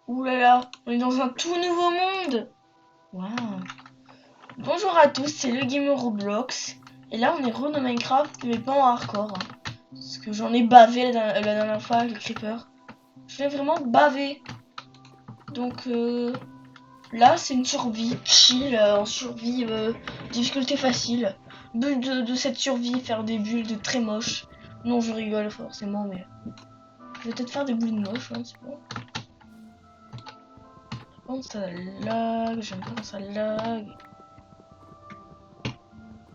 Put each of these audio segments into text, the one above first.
Ouh là là, on est dans un tout nouveau monde. Waouh. Bonjour à tous, c'est le gamer Roblox. Et là, on est re dans Minecraft, mais pas en hardcore. Parce que j'en ai bavé la dernière fois avec le creeper. Je l'ai vraiment bavé. Donc là, c'est une survie chill, en survie difficulté facile. But de cette survie, faire des builds très moches. Non, je rigole forcément, mais je vais peut-être faire des builds moches, hein, c'est bon. Quand ça lag, j'aime pas quand ça lag.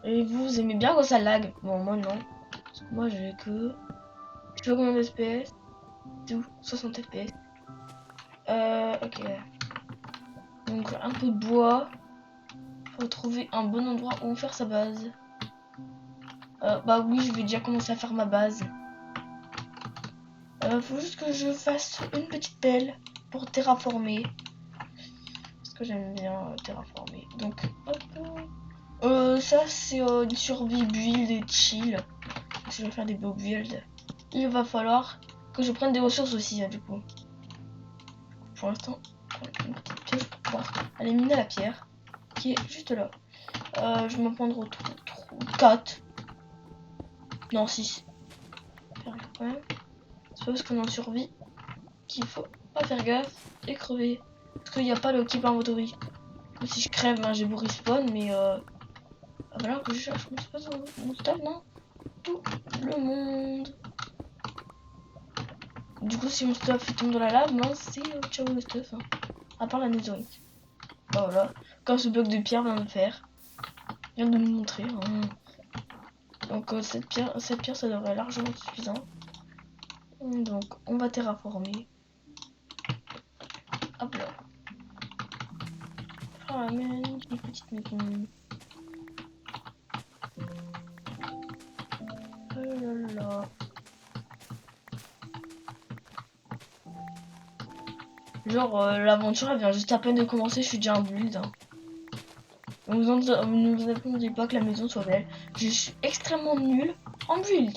Et vous aimez bien quand ça lag? Bon, moi non. Parce que moi j'ai que... Je sais pas combien d'FPS. Tout, 60 FPS. Ok. Donc un peu de bois. Faut trouver un bon endroit où faire sa base. Bah oui, je vais déjà commencer à faire ma base. Faut juste que je fasse une petite pelle pour terraformer. Parce que j'aime bien terraformer. Donc, hop. Ça c'est une survie build et chill. Je vais faire des beaux builds. Il va falloir que je prenne des ressources aussi, hein, du coup. Pour l'instant, une petite pioche pour pouvoir aller miner la pierre qui est juste là. Je vais m'en prendre 4. Non, 6. Quand même. C'est pas parce qu'on est en survie qu'il faut pas faire gaffe et crever. Parce qu'il n'y a pas le keep inventory. Si je crève, hein, j'ai beau respawn, mais voilà que je cherche mon stuff, non? Tout le monde. Du coup, si mon stuff tombe dans la lave, ben c'est ciao le stuff. Hein. À part la netherite. Voilà. Comme ce bloc de pierre vient de faire. Vient de me montrer. Hein. Donc cette pierre, ça devrait largement être suffisant. Donc on va terraformer. Hop là. Ramène une petite maison. Oh là là. Genre l'aventure elle vient juste à peine de commencer, je suis déjà un build. Hein. Donc ne vous attendez pas que la maison soit belle. Je suis extrêmement nul en build.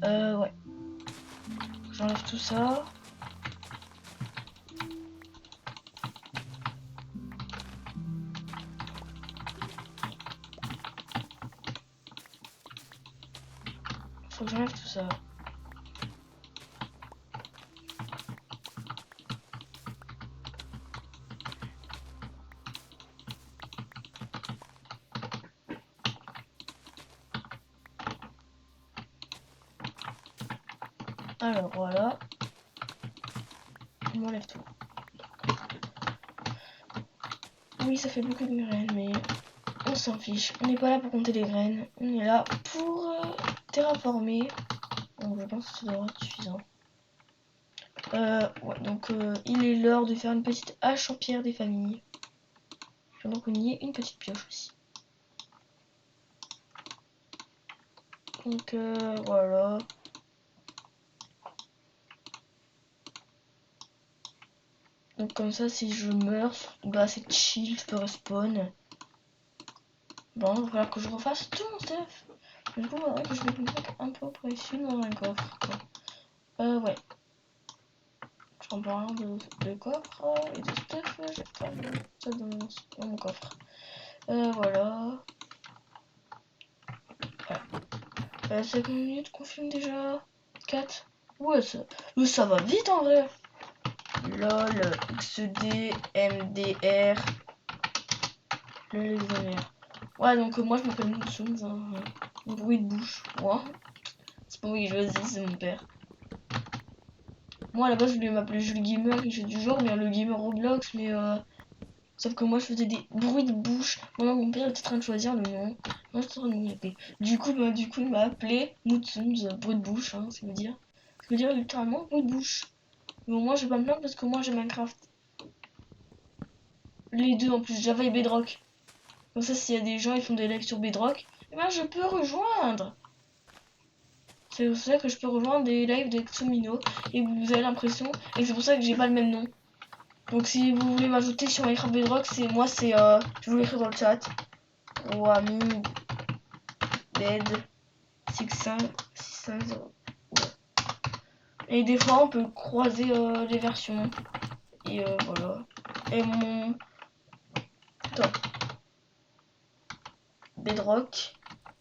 Ouais. J'enlève tout ça. Faut que j'enlève tout ça. Alors voilà. On enlève tout. Oui, ça fait beaucoup de graines, mais on s'en fiche. On n'est pas là pour compter les graines. On est là pour terraformer. Donc je pense que ça devrait être suffisant. Ouais, donc il est l'heure de faire une petite hache en pierre des familles. Donc on y est une petite pioche aussi. Donc voilà. Donc comme ça, si je meurs, bah c'est chill, je peux respawn. Bon, il va falloir que je refasse tout mon stuff. Du coup, il faudrait que je mette une truc un peu précieux dans un coffre. Ouais. Je prends pas rien de coffre et de stuff. Je vais faire ça dans mon coffre. Voilà. 5 minutes qu'on filme déjà. 4. Ouais, ça va vite en vrai. LOL, XD, MDR. Le ouais, donc moi je m'appelle Moonsoons. Hein. Bruit de bouche. Moi. C'est pas moi qui choisis, c'est mon père. Moi à la base je voulais m'appeler Jules Gamer, quelque chose du genre, bien le gamer Roblox, mais sauf que moi je faisais des bruits de bouche. Maintenant mon père était en train de choisir le nom. Moi j'étais en train de m'appeler. Du coup il m'a appelé Moonsoons, bruit de bouche, hein, ça veut dire. Ça veut dire littéralement bruit de bouche. Mais bon, moi je vais pas me plaindre parce que moi j'ai Minecraft. Les deux en plus, Java et Bedrock. Comme ça s'il y a des gens qui font des lives sur Bedrock, eh ben je peux rejoindre. C'est pour ça que je peux rejoindre des lives de Xomino et vous avez l'impression, et c'est pour ça que j'ai pas le même nom. Donc si vous voulez m'ajouter sur Minecraft Bedrock, c'est moi, c'est je vous l'écris dans le chat. Wami Bed 650. Et des fois on peut croiser les versions. Et voilà. Et mon attends. Bedrock.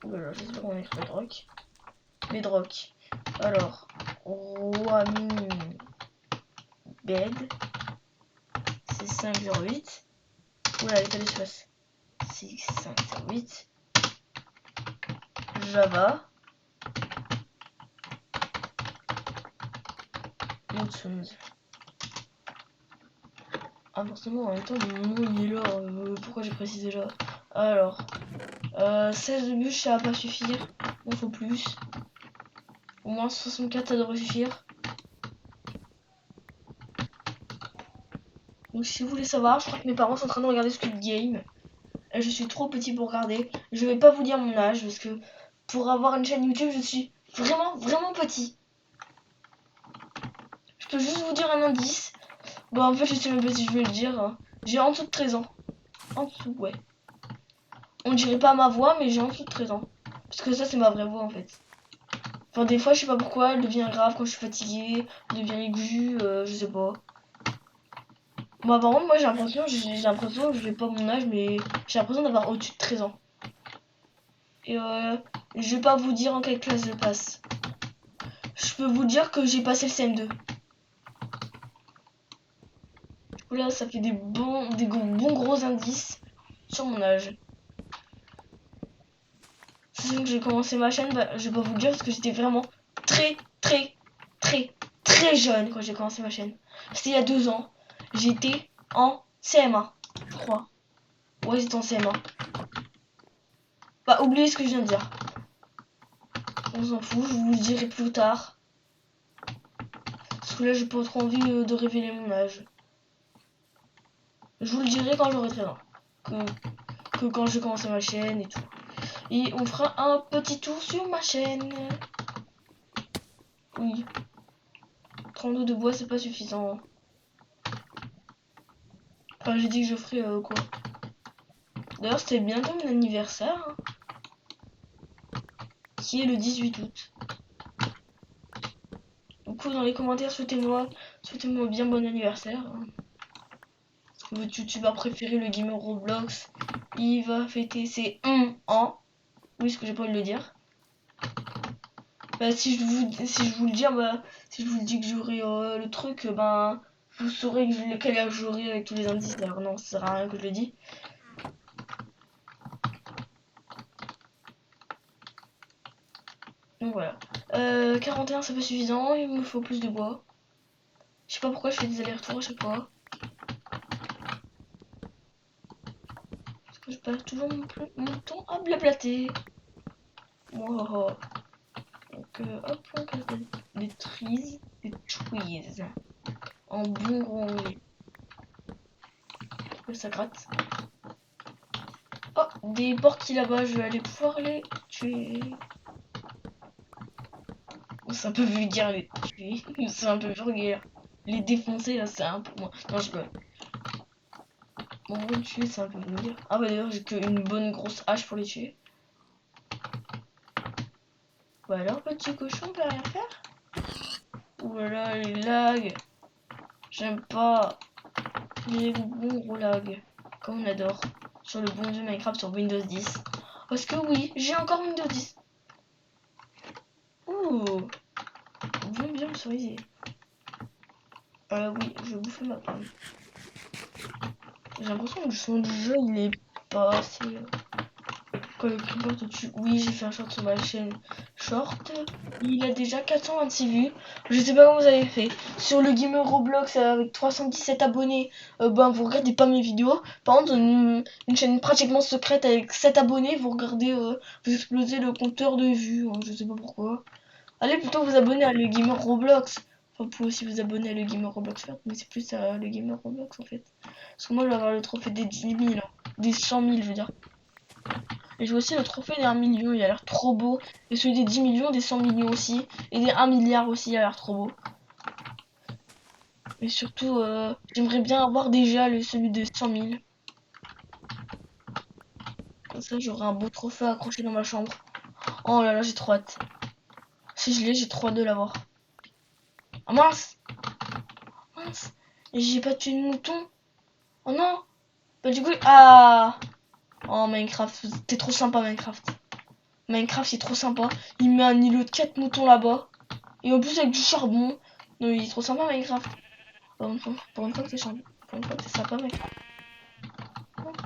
Voilà, j'espère qu'on écrit Bedrock. Bedrock. Alors, Wami Bed c'est 508. Oula, il y a d'espace. 6508. Java. Modsons. Ah forcément en même temps mon nom il est là, pourquoi j'ai précisé là. Alors 16 de bûches ça va pas suffire, il faut plus. Au moins 64 ça devrait suffire. Donc si vous voulez savoir, je crois que mes parents sont en train de regarder Squid Game. Et je suis trop petit pour regarder. Je vais pas vous dire mon âge parce que pour avoir une chaîne YouTube je suis vraiment petit. Je peux juste vous dire un indice. Bon en fait je sais même pas si je vais le dire. Hein. J'ai en dessous de 13 ans. En dessous, ouais. On dirait pas ma voix mais j'ai en dessous de 13 ans. Parce que ça c'est ma vraie voix en fait. Enfin des fois je sais pas pourquoi elle devient grave quand je suis fatiguée, elle devient aiguë, je sais pas. Moi par contre moi j'ai l'impression que je vais pas mon âge mais j'ai l'impression d'avoir au-dessus de 13 ans. Et je vais pas vous dire en quelle classe je passe. Je peux vous dire que j'ai passé le CM2. Du coup là ça fait des bons gros indices sur mon âge. C'est sûr que j'ai commencé ma chaîne, bah, je vais pas vous le dire parce que j'étais vraiment très jeune quand j'ai commencé ma chaîne. C'était il y a 2 ans. J'étais en CM1, je crois. Ouais, c'était en CM1. Bah, oubliez ce que je viens de dire. On s'en fout, je vous le dirai plus tard. Parce que là, j'ai pas trop envie de révéler mon âge. Je vous le dirai quand j'aurai 13 ans. Que quand j'ai commencé ma chaîne et tout. Et on fera un petit tour sur ma chaîne. Oui. 32 de bois, c'est pas suffisant. Enfin, j'ai dit que je ferais quoi. D'ailleurs, c'était bientôt mon anniversaire. Hein, qui est le 18 août. Donc, dans les commentaires, souhaitez-moi bien bon anniversaire. Hein. Votre youtubeur préféré, le gamer Roblox, il va fêter ses 1 ans. Oui, ce que j'ai pas envie de le dire. Bah, si je vous le dis, bah, si je vous dis que j'aurai le truc, ben, vous saurez lequel âge j'aurai avec tous les indices. Alors non, ça sert à rien que je le dis. Donc voilà. 41 c'est pas suffisant, il me faut plus de bois. Je sais pas pourquoi je fais des allers-retours à chaque fois. Parce que je passe toujours mon temps à blablater. Wow. Donc hop, on casse des trees. En bon gros anglais. Ça gratte. Oh, des porcs là-bas, je vais aller pouvoir les tuer. C'est un peu vulgaire les tuer. C'est un peu vulgaire. Les défoncer là, c'est un peu moins. Non, je peux. Bon, les tuer, c'est un peu vulgaire. Ah bah d'ailleurs, j'ai qu'une bonne grosse hache pour les tuer. Bah alors, petit cochon, on peut rien faire. Voilà, les lags. J'aime pas les bons gros lags. Comme on adore. Sur le bon vieux Minecraft sur Windows 10. Parce que oui, j'ai encore Windows 10. Ouh. Bien me souriser. Oui, je vais bouffer ma pomme. J'ai l'impression que le son du jeu il est pas assez. Quand le creeper te tue. Oui, j'ai fait un short sur ma chaîne short. Il a déjà 426 vues. Je sais pas comment vous avez fait. Sur le gamer Roblox avec 317 abonnés, ben vous regardez pas mes vidéos. Par contre, une chaîne pratiquement secrète avec 7 abonnés, vous regardez, vous explosez le compteur de vues. Hein, je sais pas pourquoi. Allez plutôt vous abonner à le gamer Roblox. Enfin, vous pouvez aussi vous abonner à le gamer Roblox Fert, mais c'est plus à le gamer Roblox en fait. Parce que moi je vais avoir le trophée des 10 000, hein. Des 100 000 je veux dire. Et j'ai aussi le trophée des 1 million, il a l'air trop beau. Et celui des 10 millions, des 100 millions aussi. Et des 1 milliard aussi, il a l'air trop beau. Mais surtout, j'aimerais bien avoir déjà celui de 100 000. Comme ça, j'aurai un beau trophée accroché dans ma chambre. Oh là là, j'ai trop hâte. Si je l'ai, j'ai trop hâte de l'avoir. Ah mince! Mince! Et j'ai pas tué de mouton. Oh non! Bah du coup... Ah! Oh Minecraft, t'es trop sympa Minecraft. Minecraft, c'est trop sympa. Il met un îlot de 4 moutons là-bas. Et en plus avec du charbon. Non, il est trop sympa Minecraft. Pour une fois que t'es sympa. Pour une fois que t'es sympa Minecraft.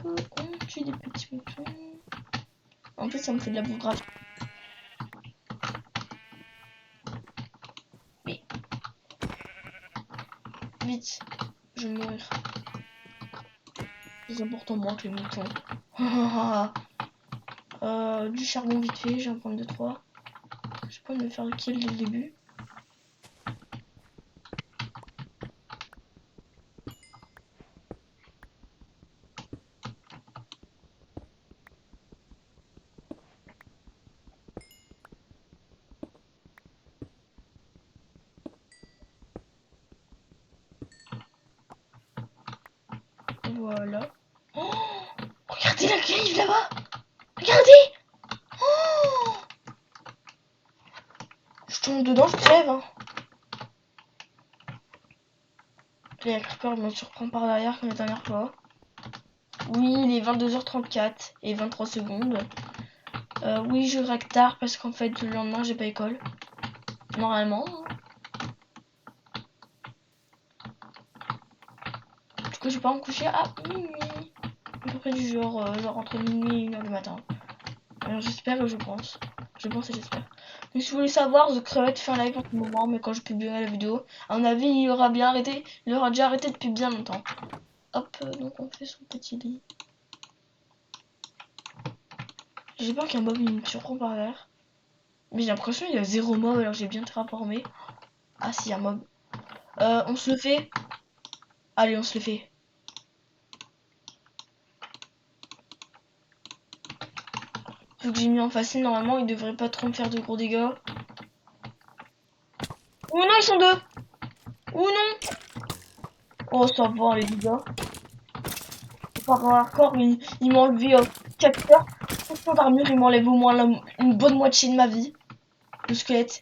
On tue des petits moutons. En plus, ça me fait de la bouffe grave. Mais... Vite. Je vais mourir. C'est important moi que les moutons. Du charbon vite fait, j'ai un point de 3. Je peux me faire le kill dès le début. Voilà. Oh, regardez la grille là-bas. Regardez. Oh, je tombe dedans, je crève. Hein. Les creepers me surprend par derrière comme la dernière fois. Oui, il est 22h34 et 23 secondes. Oui, je règle tard parce qu'en fait, le lendemain, j'ai pas école. Normalement. Du coup, je vais pas me coucher à minuit. À peu près du genre entre minuit et 1h du matin. Alors, j'espère et je pense. Je pense et j'espère. Donc, si vous voulez savoir, The Crevette fait un live en ce moment, mais quand je publierai la vidéo, à mon avis, il aura bien arrêté. Il aura déjà arrêté depuis bien longtemps. Hop, donc on fait son petit lit. J'ai peur qu'un mob il me surprend par l'air. Mais j'ai l'impression qu'il y a 0 mob alors j'ai bien terraformé. Ah si, un mob. On se le fait. Allez, on se le fait. Vu que j'ai mis en facile, normalement, il devrait pas trop me faire de gros dégâts. Oh non, ils sont deux. Oh non. Oh, ça va, les dégâts. Par hardcore, mais il m'a enlevé 4 heures. Sans armure, il m'enlève au moins une bonne moitié de ma vie. Le squelette.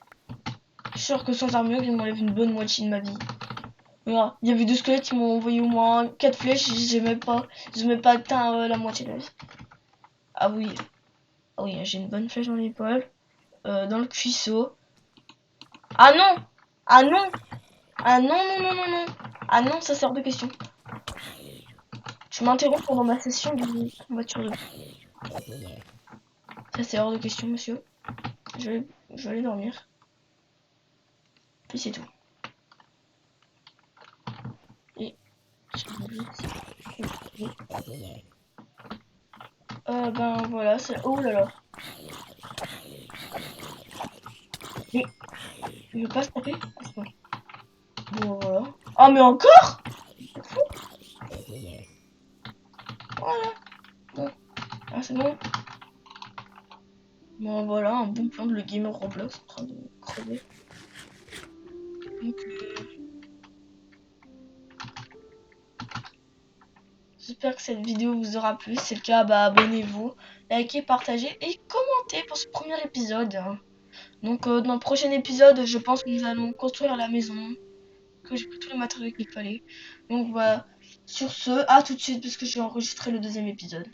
Je suis sûr que sans armure, il m'enlève une bonne moitié de ma vie. Voilà. Il y avait 2 squelettes, ils m'ont envoyé au moins 4 flèches. J'ai même pas atteint la moitié de la vie. Ah oui. Ah oui, j'ai une bonne flèche dans l'épaule. Dans le cuisseau. Ah non. Ah non. Ah non, non, non, non, non. Ah non, ça sort de question. Tu m'interromps pendant ma session de voiture de... Ça c'est hors de question, monsieur. Je vais aller dormir. Et c'est tout. Et... ben voilà, c'est... Oh là là. Mais... Je veux pas se taper. Bon, voilà. Ah mais encore. Voilà. Bon. Ah c'est bon. Bon voilà, un bon plan de le gamer Roblox en train de crever. Donc j'espère que cette vidéo vous aura plu. Si c'est le cas, bah abonnez-vous, likez, partagez et commentez pour ce premier épisode. Donc dans le prochain épisode, je pense que nous allons construire la maison. Que j'ai pris tous les matériaux qu'il fallait. Donc voilà. Sur ce, à tout de suite parce que j'ai enregistré le deuxième épisode.